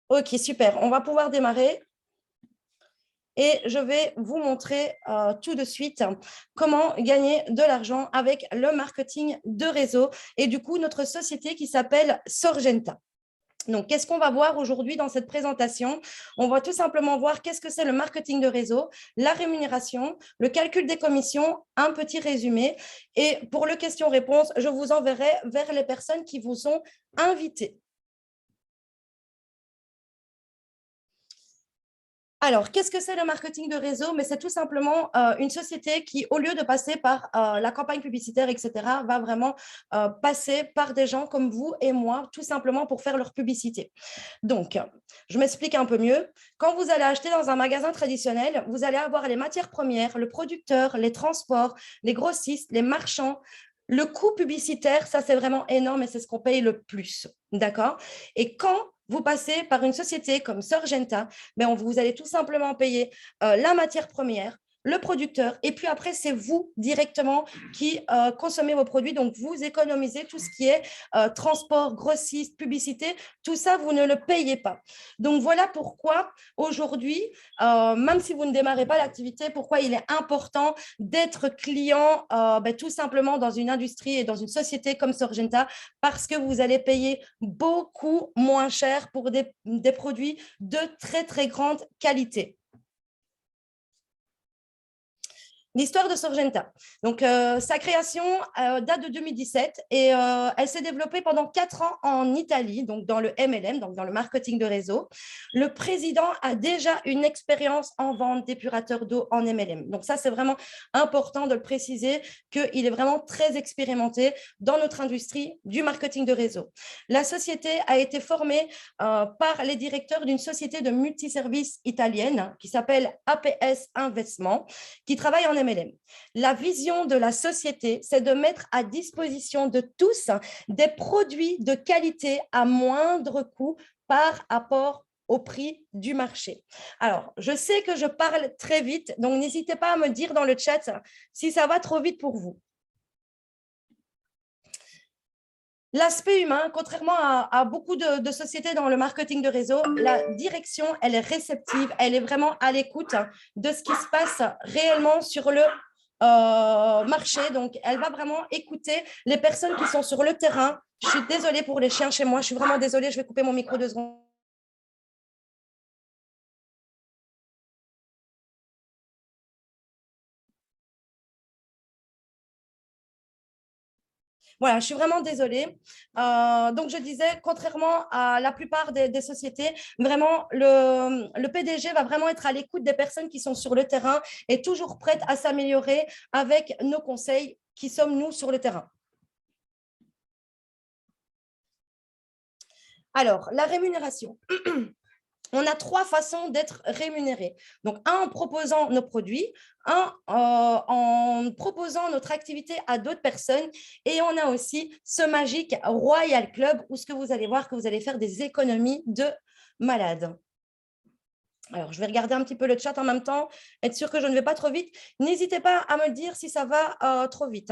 Ok, super. On va pouvoir démarrer. Et je vais vous montrer tout de suite comment gagner de l'argent avec le marketing de réseau et du coup, notre société qui s'appelle Sorgenta. Donc, qu'est-ce qu'on va voir aujourd'hui dans cette présentation? On va tout simplement voir qu'est-ce que c'est le marketing de réseau, la rémunération, le calcul des commissions, un petit résumé. Et pour le question-réponse, je vous enverrai vers les personnes qui vous ont invité. Alors, qu'est-ce que c'est le marketing de réseau? Mais c'est tout simplement une société qui, au lieu de passer par la campagne publicitaire, etc., va vraiment passer par des gens comme vous et moi, tout simplement pour faire leur publicité. Donc, je m'explique un peu mieux. Quand vous allez acheter dans un magasin traditionnel, vous allez avoir les matières premières, le producteur, les transports, les grossistes, les marchands. Le coût publicitaire, ça, c'est vraiment énorme et c'est ce qu'on paye le plus. D'accord? Et quand vous passez par une société comme Sorgenta, ben vous allez tout simplement payer la matière première, le producteur, et puis après, c'est vous directement qui consommez vos produits. Donc, vous économisez tout ce qui est transport, grossiste, publicité, tout ça, vous ne le payez pas. Donc, voilà pourquoi aujourd'hui, même si vous ne démarrez pas l'activité, pourquoi il est important d'être client tout simplement dans une industrie et dans une société comme Sorgenta, parce que vous allez payer beaucoup moins cher pour des produits de très, très grande qualité. L'histoire de Sorgenta. Donc, sa création date de 2017 et elle s'est développée pendant 4 ans en Italie, donc dans le MLM, donc dans le marketing de réseau. Le président a déjà une expérience en vente d'épurateurs d'eau en MLM. Donc, ça, c'est vraiment important de le préciser qu'il est vraiment très expérimenté dans notre industrie du marketing de réseau. La société a été formée par les directeurs d'une société de multiservices italienne qui s'appelle APS Investment, qui travaille en MLM. La vision de la société, c'est de mettre à disposition de tous des produits de qualité à moindre coût par rapport au prix du marché. Alors, je sais que je parle très vite, donc n'hésitez pas à me dire dans le chat si ça va trop vite pour vous. L'aspect humain, contrairement à beaucoup de sociétés dans le marketing de réseau, la direction, elle est réceptive, elle est vraiment à l'écoute de ce qui se passe réellement sur le marché. Donc, elle va vraiment écouter les personnes qui sont sur le terrain. Je suis désolée pour les chiens chez moi, je suis vraiment désolée, je vais couper mon micro 2 secondes. Voilà, je suis vraiment désolée. Donc, je disais, contrairement à la plupart des sociétés, vraiment, le PDG va vraiment être à l'écoute des personnes qui sont sur le terrain et toujours prête à s'améliorer avec nos conseils qui sommes nous sur le terrain. Alors, la rémunération. On a 3 façons d'être rémunéré. Donc, un en proposant nos produits, un en proposant notre activité à d'autres personnes et on a aussi ce magique Royal Club où ce que vous allez voir que vous allez faire des économies de malade. Alors, je vais regarder un petit peu le chat en même temps, être sûr que je ne vais pas trop vite. N'hésitez pas à me dire si ça va trop vite.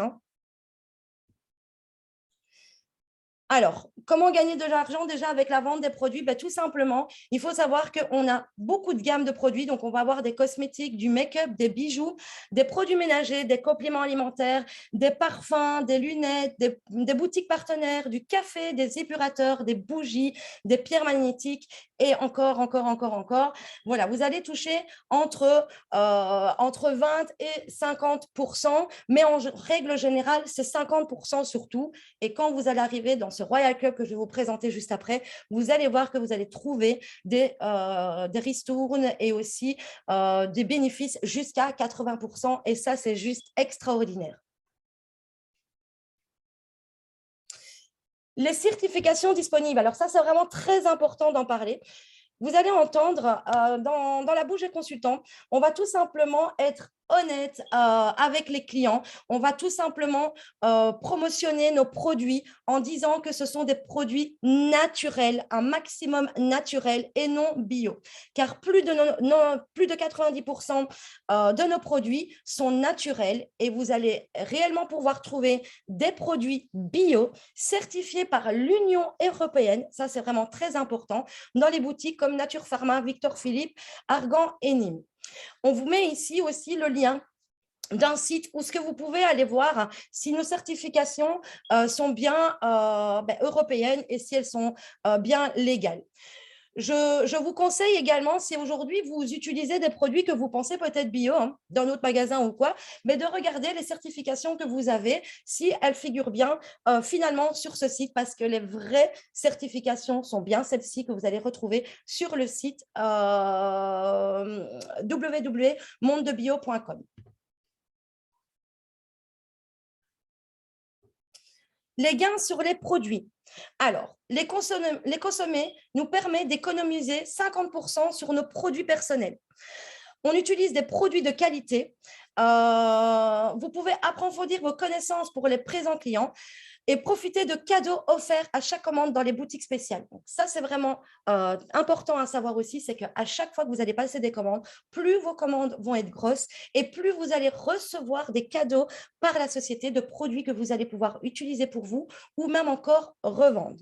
Alors, comment gagner de l'argent déjà avec la vente des produits? Tout simplement, il faut savoir qu'on a beaucoup de gammes de produits. Donc, on va avoir des cosmétiques, du make-up, des bijoux, des produits ménagers, des compléments alimentaires, des parfums, des lunettes, des boutiques partenaires, du café, des épurateurs, des bougies, des pierres magnétiques et encore. Voilà, vous allez toucher entre 20 et 50%, mais en règle générale, c'est 50% surtout. Et quand vous allez arriver dans ce Royal Club que je vais vous présenter juste après, vous allez voir que vous allez trouver des ristournes et aussi des bénéfices jusqu'à 80%. Et ça, c'est juste extraordinaire. Les certifications disponibles. Alors ça, c'est vraiment très important d'en parler. Vous allez entendre dans la bouche des consultants, on va tout simplement être honnête avec les clients. On va tout simplement promotionner nos produits en disant que ce sont des produits naturels, un maximum naturel et non bio. Car plus de 90% de nos produits sont naturels et vous allez réellement pouvoir trouver des produits bio certifiés par l'Union européenne. Ça, c'est vraiment très important dans les boutiques comme Nature Pharma, Victor Philippe, Argan et Nîmes. On vous met ici aussi le lien d'un site où ce que vous pouvez aller voir si nos certifications sont bien européennes et si elles sont bien légales. Je vous conseille également, si aujourd'hui vous utilisez des produits que vous pensez peut-être bio dans notre magasin ou quoi, mais de regarder les certifications que vous avez, si elles figurent bien finalement sur ce site, parce que les vraies certifications sont bien celles-ci que vous allez retrouver sur le site www.mondedebio.com. Les gains sur les produits. Alors, les consommer nous permet d'économiser 50% sur nos produits personnels. On utilise des produits de qualité. Vous pouvez approfondir vos connaissances pour les présents clients et profiter de cadeaux offerts à chaque commande dans les boutiques spéciales. Donc, ça, c'est vraiment important à savoir aussi, c'est qu'à chaque fois que vous allez passer des commandes, plus vos commandes vont être grosses et plus vous allez recevoir des cadeaux par la société de produits que vous allez pouvoir utiliser pour vous ou même encore revendre.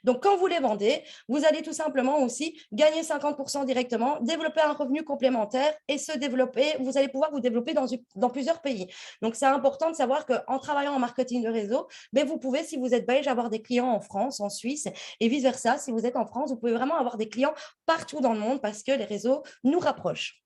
Donc, quand vous les vendez, vous allez tout simplement aussi gagner 50% directement, développer un revenu complémentaire et se développer. Vous allez pouvoir vous développer dans plusieurs pays. Donc, c'est important de savoir qu'en travaillant en marketing de réseau, ben, vous pouvez, si vous êtes belge, avoir des clients en France, en Suisse et vice-versa. Si vous êtes en France, vous pouvez vraiment avoir des clients partout dans le monde parce que les réseaux nous rapprochent.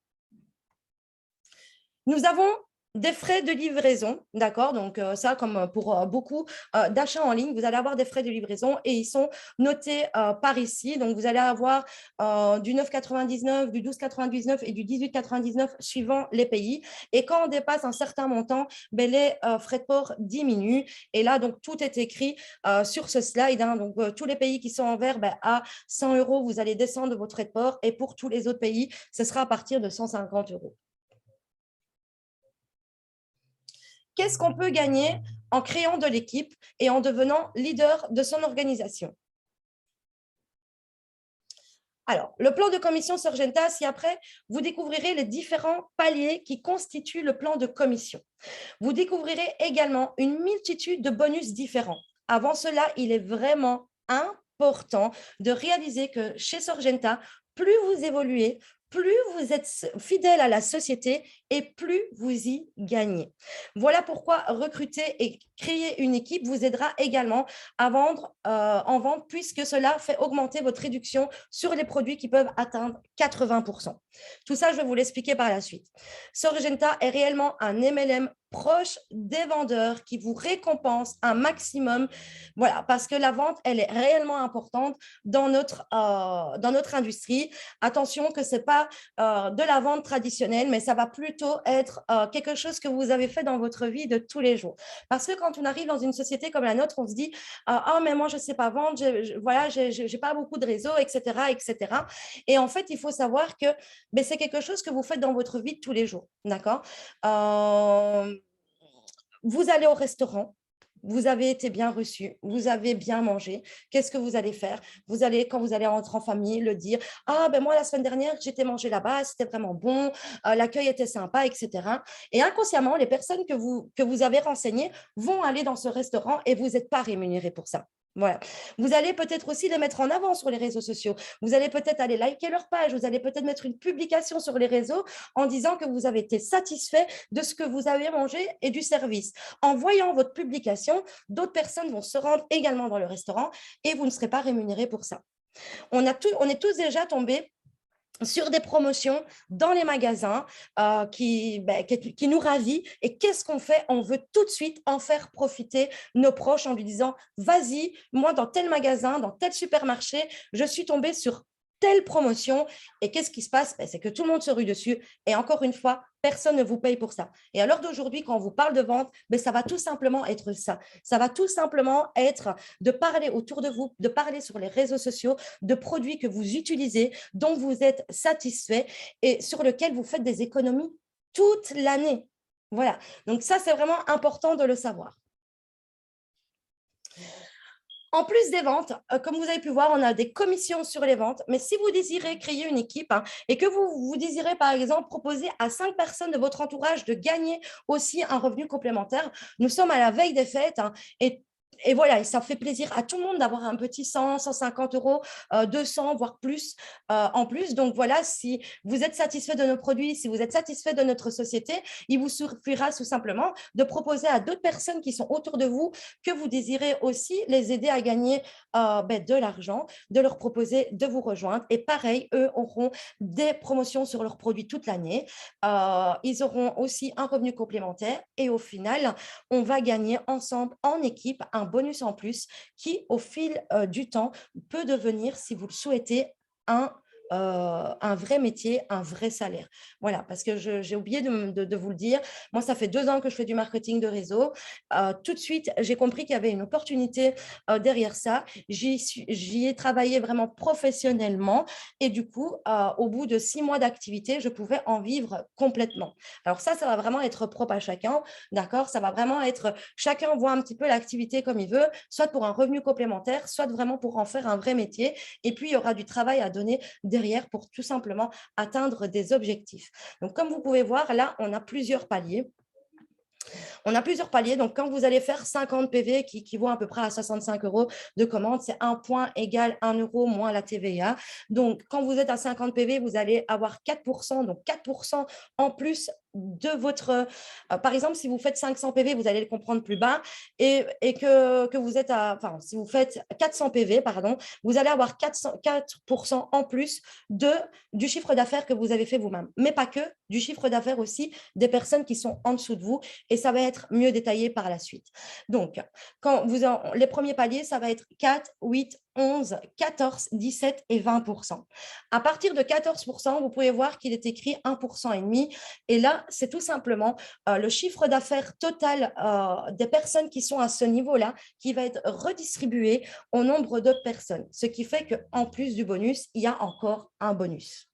Nous avons des frais de livraison, d'accord? Donc, ça, comme pour beaucoup d'achats en ligne, vous allez avoir des frais de livraison et ils sont notés par ici. Donc, vous allez avoir du 9,99, du 12,99 et du 18,99 suivant les pays. Et quand on dépasse un certain montant, ben, les frais de port diminuent. Et là, donc, tout est écrit sur ce slide. Donc, tous les pays qui sont en vert, ben, à 100 €, vous allez descendre de votre frais de port. Et pour tous les autres pays, ce sera à partir de 150 €. Qu'est-ce qu'on peut gagner en créant de l'équipe et en devenant leader de son organisation? Alors, le plan de commission Sorgenta, si après, vous découvrirez les différents paliers qui constituent le plan de commission. Vous découvrirez également une multitude de bonus différents. Avant cela, il est vraiment important de réaliser que chez Sorgenta, plus vous évoluez, plus vous êtes fidèle à la société et plus vous y gagnez. Voilà pourquoi recruter et créer une équipe vous aidera également à vendre en vente, puisque cela fait augmenter votre réduction sur les produits qui peuvent atteindre 80%. Tout ça, je vais vous l'expliquer par la suite. Sorgenta est réellement un MLM proche des vendeurs qui vous récompense un maximum. Voilà, parce que la vente, elle est réellement importante dans notre industrie. Attention que ce n'est pas de la vente traditionnelle, mais ça va plutôt être quelque chose que vous avez fait dans votre vie de tous les jours. Parce que quand on arrive dans une société comme la nôtre, on se dit « Ah, mais moi, je ne sais pas vendre, voilà, je n'ai pas beaucoup de réseau, etc. etc. » Et en fait, il faut savoir que ben, c'est quelque chose que vous faites dans votre vie de tous les jours. D'accord Vous allez au restaurant, vous avez été bien reçu, vous avez bien mangé. Qu'est-ce que vous allez faire? Vous allez, quand vous allez rentrer en famille, le dire « Ah, ben moi, la semaine dernière, j'étais mangé là-bas, c'était vraiment bon, l'accueil était sympa, etc. » Et inconsciemment, les personnes que vous avez renseignées vont aller dans ce restaurant et vous n'êtes pas rémunéré pour ça. Voilà. Vous allez peut-être aussi les mettre en avant sur les réseaux sociaux. Vous allez peut-être aller liker leur page. Vous allez peut-être mettre une publication sur les réseaux en disant que vous avez été satisfait de ce que vous avez mangé et du service. En voyant votre publication, d'autres personnes vont se rendre également dans le restaurant et vous ne serez pas rémunéré pour ça. On est tous déjà tombés sur des promotions dans les magasins qui nous ravit. Et qu'est-ce qu'on fait? On veut tout de suite en faire profiter nos proches en lui disant « Vas-y, moi, dans tel magasin, dans tel supermarché, je suis tombée sur telle promotion. » Et qu'est-ce qui se passe? C'est que tout le monde se rue dessus. Et encore une fois, personne ne vous paye pour ça. Et à l'heure d'aujourd'hui, quand on vous parle de vente, ça va tout simplement être ça. Ça va tout simplement être de parler autour de vous, de parler sur les réseaux sociaux, de produits que vous utilisez, dont vous êtes satisfait et sur lesquels vous faites des économies toute l'année. Voilà, donc ça, c'est vraiment important de le savoir. En plus des ventes, comme vous avez pu voir, on a des commissions sur les ventes. Mais si vous désirez créer une équipe et que vous désirez, par exemple, proposer à 5 personnes de votre entourage de gagner aussi un revenu complémentaire, nous sommes à la veille des fêtes et voilà, et ça fait plaisir à tout le monde d'avoir un petit 100, 150 euros, 200, voire plus en plus. Donc voilà, si vous êtes satisfait de nos produits, si vous êtes satisfait de notre société, il vous suffira tout simplement de proposer à d'autres personnes qui sont autour de vous que vous désirez aussi les aider à gagner de l'argent, de leur proposer de vous rejoindre. Et pareil, eux auront des promotions sur leurs produits toute l'année. Ils auront aussi un revenu complémentaire et au final, on va gagner ensemble en équipe un bonus en plus qui, au fil du temps, peut devenir, si vous le souhaitez, un vrai métier, un vrai salaire. Voilà, parce que j'ai oublié de vous le dire. Moi, ça fait 2 ans que je fais du marketing de réseau. Tout de suite, j'ai compris qu'il y avait une opportunité derrière ça. J'y ai travaillé vraiment professionnellement et du coup, au bout de 6 mois d'activité, je pouvais en vivre complètement. Alors ça va vraiment être propre à chacun, d'accord? Ça va vraiment être, chacun voit un petit peu l'activité comme il veut, soit pour un revenu complémentaire, soit vraiment pour en faire un vrai métier. Et puis, il y aura du travail à donner derrière pour tout simplement atteindre des objectifs. Donc, comme vous pouvez voir, là, on a plusieurs paliers. On a plusieurs paliers. Donc, quand vous allez faire 50 PV qui équivaut à peu près à 65 euros de commande, c'est 1 point égale 1 euro moins la TVA. Donc, quand vous êtes à 50 PV, vous allez avoir 4%, donc 4% en plus de votre… par exemple, si vous faites 500 PV, vous allez le comprendre plus bas et que vous êtes à… Enfin, si vous faites 400 PV, pardon, vous allez avoir 4% en plus du chiffre d'affaires que vous avez fait vous-même. Mais pas que, du chiffre d'affaires aussi des personnes qui sont en dessous de vous et ça va être mieux détaillé par la suite. Donc, les premiers paliers, ça va être 4, 8, 11, 14, 17 et 20%. À partir de 14%, vous pouvez voir qu'il est écrit 1,5%. Et là, c'est tout simplement le chiffre d'affaires total des personnes qui sont à ce niveau-là qui va être redistribué au nombre de personnes. Ce qui fait qu'en plus du bonus, il y a encore un bonus.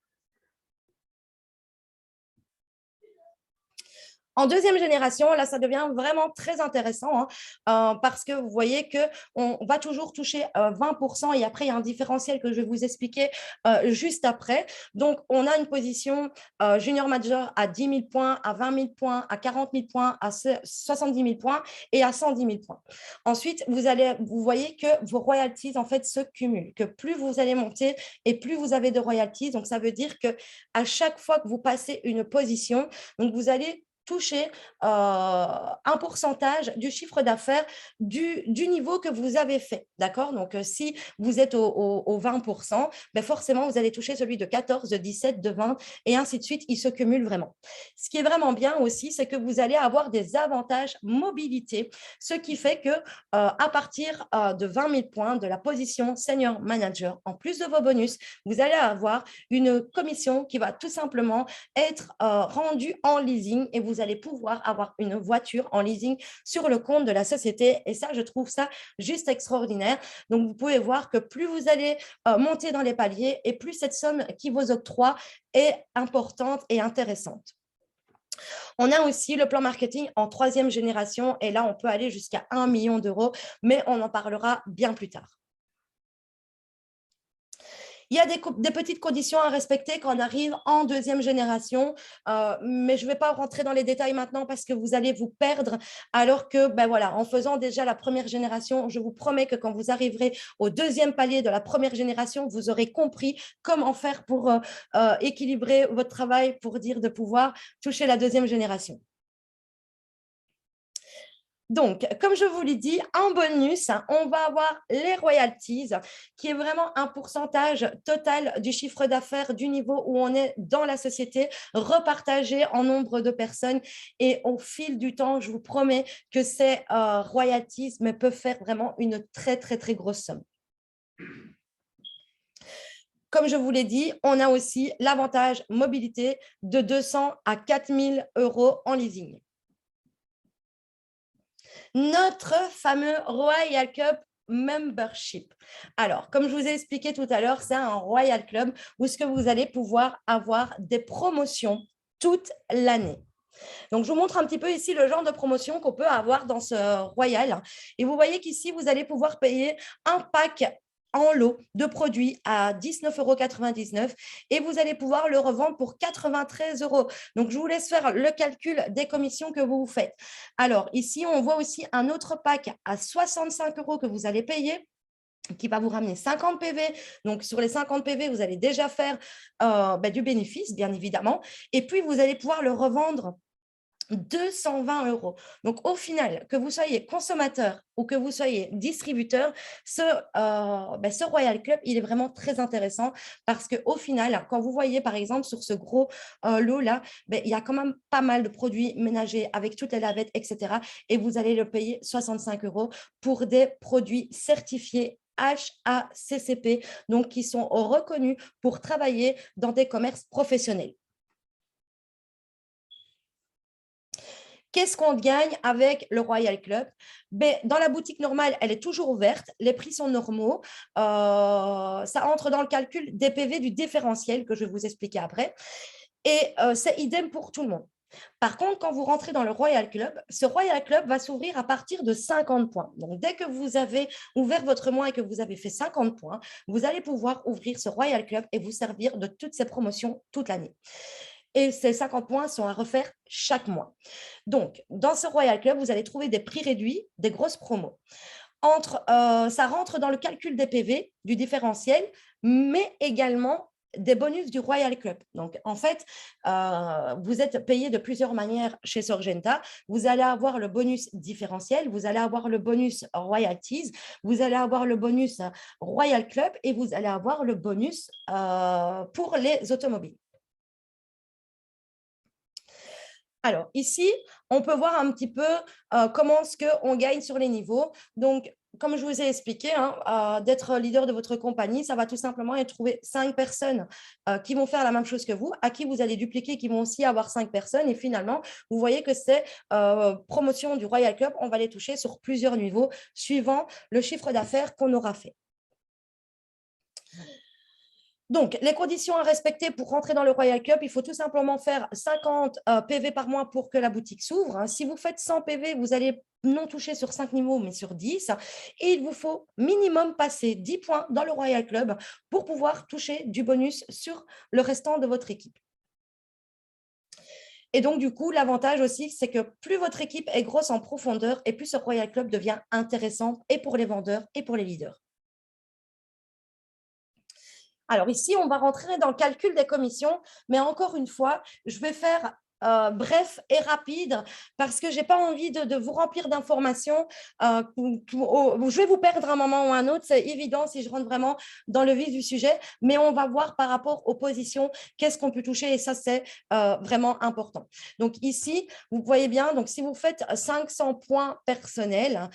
En deuxième génération, là, ça devient vraiment très intéressant parce que vous voyez qu'on va toujours toucher 20% et après, il y a un différentiel que je vais vous expliquer juste après. Donc, on a une position junior major à 10 000 points, à 20 000 points, à 40 000 points, à 70 000 points et à 110 000 points. Ensuite, vous voyez que vos royalties, en fait, se cumulent, que plus vous allez monter et plus vous avez de royalties. Donc, ça veut dire qu'à chaque fois que vous passez une position, donc vous allez toucher un pourcentage du chiffre d'affaires du niveau que vous avez fait. D'accord? Donc, si vous êtes au 20%, ben forcément, vous allez toucher celui de 14, de 17, de 20 et ainsi de suite. Ils se cumulent vraiment. Ce qui est vraiment bien aussi, c'est que vous allez avoir des avantages mobilité, ce qui fait que à partir de 20 000 points de la position senior manager, en plus de vos bonus, vous allez avoir une commission qui va tout simplement être rendue en leasing et vous allez pouvoir avoir une voiture en leasing sur le compte de la société. Et ça, je trouve ça juste extraordinaire. Donc, vous pouvez voir que plus vous allez monter dans les paliers et plus cette somme qui vous octroie est importante et intéressante. On a aussi le plan marketing en 3e génération et là, on peut aller jusqu'à 1 million d'euros, mais on en parlera bien plus tard. Il y a des petites conditions à respecter quand on arrive en 2e génération, mais je ne vais pas rentrer dans les détails maintenant parce que vous allez vous perdre, alors que, ben voilà, en faisant déjà la 1re génération, je vous promets que quand vous arriverez au 2e palier de la 1re génération, vous aurez compris comment faire pour équilibrer votre travail, pour dire de pouvoir toucher la 2e génération. Donc, comme je vous l'ai dit, en bonus, on va avoir les royalties, qui est vraiment un pourcentage total du chiffre d'affaires du niveau où on est dans la société, repartagé en nombre de personnes. Et au fil du temps, je vous promets que ces royalties peuvent faire vraiment une très, très, très grosse somme. Comme je vous l'ai dit, on a aussi l'avantage mobilité de 200 à 4 000 euros en leasing. Notre fameux Royal Club Membership. Alors, comme je vous ai expliqué tout à l'heure, c'est un Royal Club où ce que vous allez pouvoir avoir des promotions toute l'année. Donc, je vous montre un petit peu ici le genre de promotion qu'on peut avoir dans ce Royal. Et vous voyez qu'ici, vous allez pouvoir payer un pack en lot de produits à 19,99 € et vous allez pouvoir le revendre pour 93 €. Donc, je vous laisse faire le calcul des commissions que vous vous faites. Alors, ici, on voit aussi un autre pack à 65 € que vous allez payer qui va vous ramener 50 PV. Donc, sur les 50 PV, vous allez déjà faire du bénéfice, bien évidemment. Et puis, vous allez pouvoir le revendre 220 €. Donc, au final, que vous soyez consommateur ou que vous soyez distributeur, ce Royal Club, il est vraiment très intéressant parce qu'au final, quand vous voyez, par exemple, sur ce gros lot-là, il y a quand même pas mal de produits ménagers avec toutes les lavettes, etc. Et vous allez le payer 65 € pour des produits certifiés HACCP, donc qui sont reconnus pour travailler dans des commerces professionnels. Qu'est-ce qu'on gagne avec le Royal Club? Dans la boutique normale, elle est toujours ouverte, les prix sont normaux, ça entre dans le calcul des PV du différentiel que je vais vous expliquer après, et c'est idem pour tout le monde. Par contre, quand vous rentrez dans le Royal Club, ce Royal Club va s'ouvrir à partir de 50 points. Donc, dès que vous avez ouvert votre mois et que vous avez fait 50 points, vous allez pouvoir ouvrir ce Royal Club et vous servir de toutes ces promotions toute l'année. Et ces 50 points sont à refaire chaque mois. Donc, dans ce Royal Club, vous allez trouver des prix réduits, des grosses promos. Ça rentre dans le calcul des PV, du différentiel, mais également des bonus du Royal Club. Donc, en fait, vous êtes payé de plusieurs manières chez Sorgenta. Vous allez avoir le bonus différentiel, vous allez avoir le bonus Royalties, vous allez avoir le bonus Royal Club et vous allez avoir le bonus pour les automobiles. Alors, ici, on peut voir un petit peu comment est-ce qu'on gagne sur les niveaux. Donc, comme je vous ai expliqué, d'être leader de votre compagnie, ça va tout simplement être trouver 5 personnes qui vont faire la même chose que vous, à qui vous allez dupliquer, qui vont aussi avoir 5 personnes. Et finalement, vous voyez que ces promotions du Royal Club, on va les toucher sur plusieurs niveaux, suivant le chiffre d'affaires qu'on aura fait. Donc, les conditions à respecter pour rentrer dans le Royal Club, il faut tout simplement faire 50 PV par mois pour que la boutique s'ouvre. Si vous faites 100 PV, vous allez non toucher sur 5 niveaux, mais sur 10. Et il vous faut minimum passer 10 points dans le Royal Club pour pouvoir toucher du bonus sur le restant de votre équipe. Et donc, du coup, l'avantage aussi, c'est que plus votre équipe est grosse en profondeur et plus ce Royal Club devient intéressant et pour les vendeurs et pour les leaders. Alors ici, on va rentrer dans le calcul des commissions, mais encore une fois, je vais faire bref et rapide parce que je n'ai pas envie de vous remplir d'informations. Je vais vous perdre un moment ou un autre, c'est évident si je rentre vraiment dans le vif du sujet, mais on va voir par rapport aux positions, qu'est-ce qu'on peut toucher et ça, c'est vraiment important. Donc ici, vous voyez bien, donc si vous faites 500 points personnels,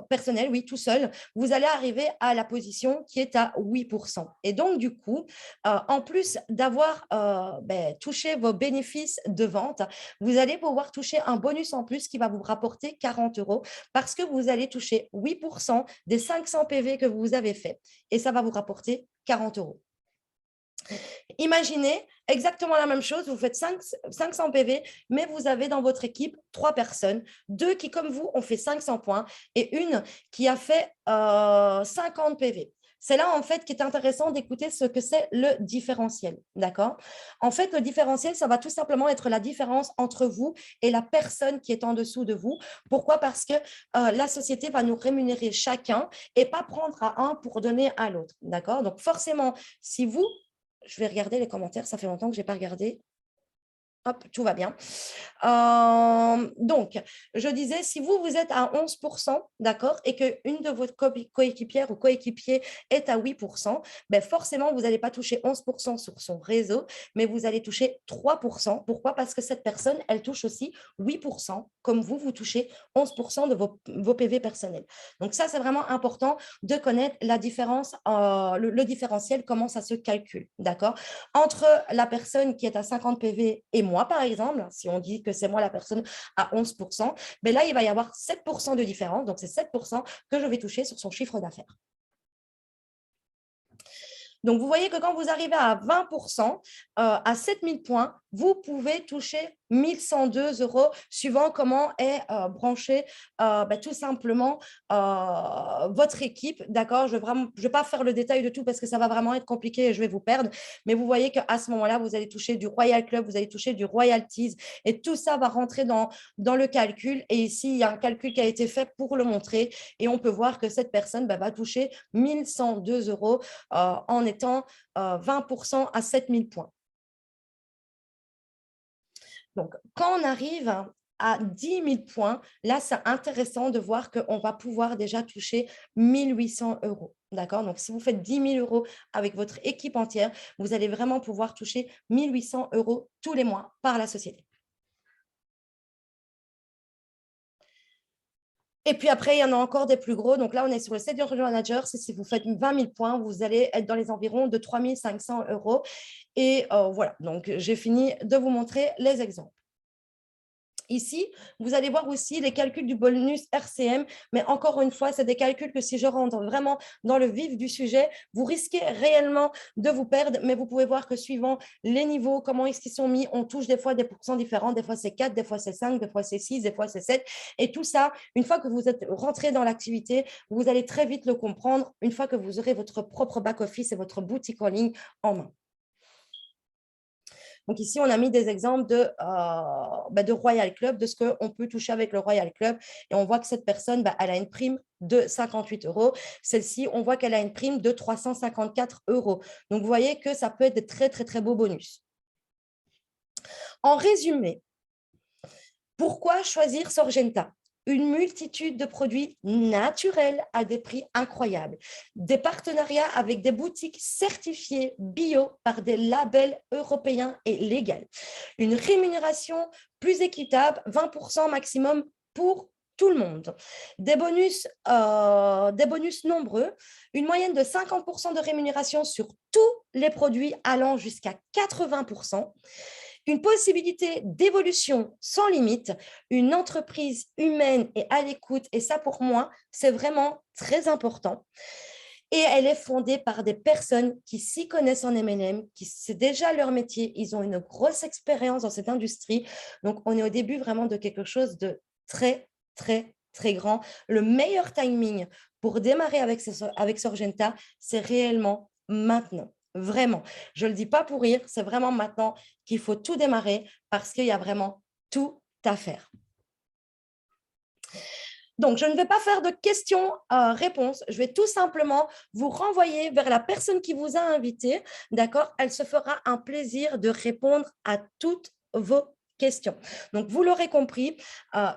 personnels, oui, tout seul, vous allez arriver à la position qui est à 8%. Et donc, du coup, en plus d'avoir touché vos bénéfices de vente, vous allez pouvoir toucher un bonus en plus qui va vous rapporter 40 € parce que vous allez toucher 8% des 500 PV que vous avez fait et ça va vous rapporter 40 €. Imaginez exactement la même chose, vous faites 500 PV, mais vous avez dans votre équipe 3 personnes, 2 qui, comme vous, ont fait 500 points et une qui a fait 50 PV. C'est là, en fait, qui est intéressant d'écouter ce que c'est le différentiel, d'accord? En fait, le différentiel, ça va tout simplement être la différence entre vous et la personne qui est en dessous de vous. Pourquoi? Parce que la société va nous rémunérer chacun et pas prendre à un pour donner à l'autre, d'accord? Donc, forcément, si vous, je vais regarder les commentaires, ça fait longtemps que je n'ai pas regardé. Hop, tout va bien. Donc, je disais, si vous, vous êtes à 11%, d'accord, et qu'une de vos coéquipières ou coéquipiers est à 8%, forcément, vous n'allez pas toucher 11% sur son réseau, mais vous allez toucher 3%. Pourquoi? Parce que cette personne, elle touche aussi 8%, comme vous, vous touchez 11% de vos PV personnels. Donc, ça, c'est vraiment important de connaître la différence, le différentiel, comment ça se calcule, d'accord, entre la personne qui est à 50 PV et moi, par exemple, si on dit que c'est moi la personne à 11%, là, il va y avoir 7% de différence. Donc, c'est 7% que je vais toucher sur son chiffre d'affaires. Donc, vous voyez que quand vous arrivez à 20%, à 7000 points, vous pouvez toucher 1102 euros, suivant comment est branchée tout simplement votre équipe. D'accord, je ne vais pas faire le détail de tout parce que ça va vraiment être compliqué et je vais vous perdre. Mais vous voyez qu'à ce moment-là, vous allez toucher du Royal Club, vous allez toucher du Royalties et tout ça va rentrer dans le calcul. Et ici, il y a un calcul qui a été fait pour le montrer et on peut voir que cette personne va toucher 1102 euros en étant 20% à 7000 points. Donc, quand on arrive à 10 000 points, là, c'est intéressant de voir qu'on va pouvoir déjà toucher 1800 euros. D'accord? Donc, si vous faites 10 000 euros avec votre équipe entière, vous allez vraiment pouvoir toucher 1800 euros tous les mois par la société. Et puis après, il y en a encore des plus gros. Donc là, on est sur le Senior Manager. Si vous faites 20 000 points, vous allez être dans les environs de 3 500 euros. Et voilà, donc j'ai fini de vous montrer les exemples. Ici, vous allez voir aussi les calculs du bonus RCM, mais encore une fois, c'est des calculs que si je rentre vraiment dans le vif du sujet, vous risquez réellement de vous perdre, mais vous pouvez voir que suivant les niveaux, comment est-ce qu'ils sont mis, on touche des fois des pourcents différents, des fois c'est 4, des fois c'est 5, des fois c'est 6, des fois c'est 7, et tout ça, une fois que vous êtes rentré dans l'activité, vous allez très vite le comprendre, une fois que vous aurez votre propre back-office et votre boutique en ligne en main. Donc ici, on a mis des exemples de Royal Club, de ce qu'on peut toucher avec le Royal Club. Et on voit que cette personne, elle a une prime de 58 euros. Celle-ci, on voit qu'elle a une prime de 354 euros. Donc, vous voyez que ça peut être de très, très, très beaux bonus. En résumé, pourquoi choisir Sorgenta? Une multitude de produits naturels à des prix incroyables, des partenariats avec des boutiques certifiées bio par des labels européens et légaux, une rémunération plus équitable, 20% maximum pour tout le monde, des bonus nombreux, une moyenne de 50% de rémunération sur tous les produits allant jusqu'à 80%, une possibilité d'évolution sans limite, une entreprise humaine et à l'écoute. Et ça, pour moi, c'est vraiment très important. Et elle est fondée par des personnes qui s'y connaissent en MLM, qui c'est déjà leur métier. Ils ont une grosse expérience dans cette industrie. Donc, on est au début vraiment de quelque chose de très, très, très grand. Le meilleur timing pour démarrer avec Sorgenta, c'est réellement maintenant. Vraiment, je ne le dis pas pour rire, c'est vraiment maintenant qu'il faut tout démarrer parce qu'il y a vraiment tout à faire. Donc, je ne vais pas faire de questions-réponses. Je vais tout simplement vous renvoyer vers la personne qui vous a invité. D'accord? Elle se fera un plaisir de répondre à toutes vos questions. Donc, vous l'aurez compris,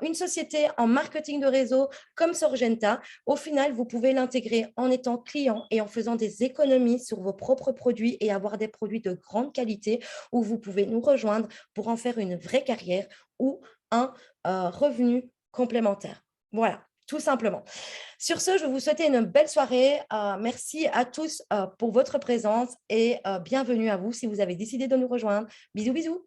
une société en marketing de réseau comme Sorgenta, au final, vous pouvez l'intégrer en étant client et en faisant des économies sur vos propres produits et avoir des produits de grande qualité où vous pouvez nous rejoindre pour en faire une vraie carrière ou un revenu complémentaire. Voilà, tout simplement. Sur ce, je vais vous souhaiter une belle soirée. Merci à tous pour votre présence et bienvenue à vous si vous avez décidé de nous rejoindre. Bisous, bisous.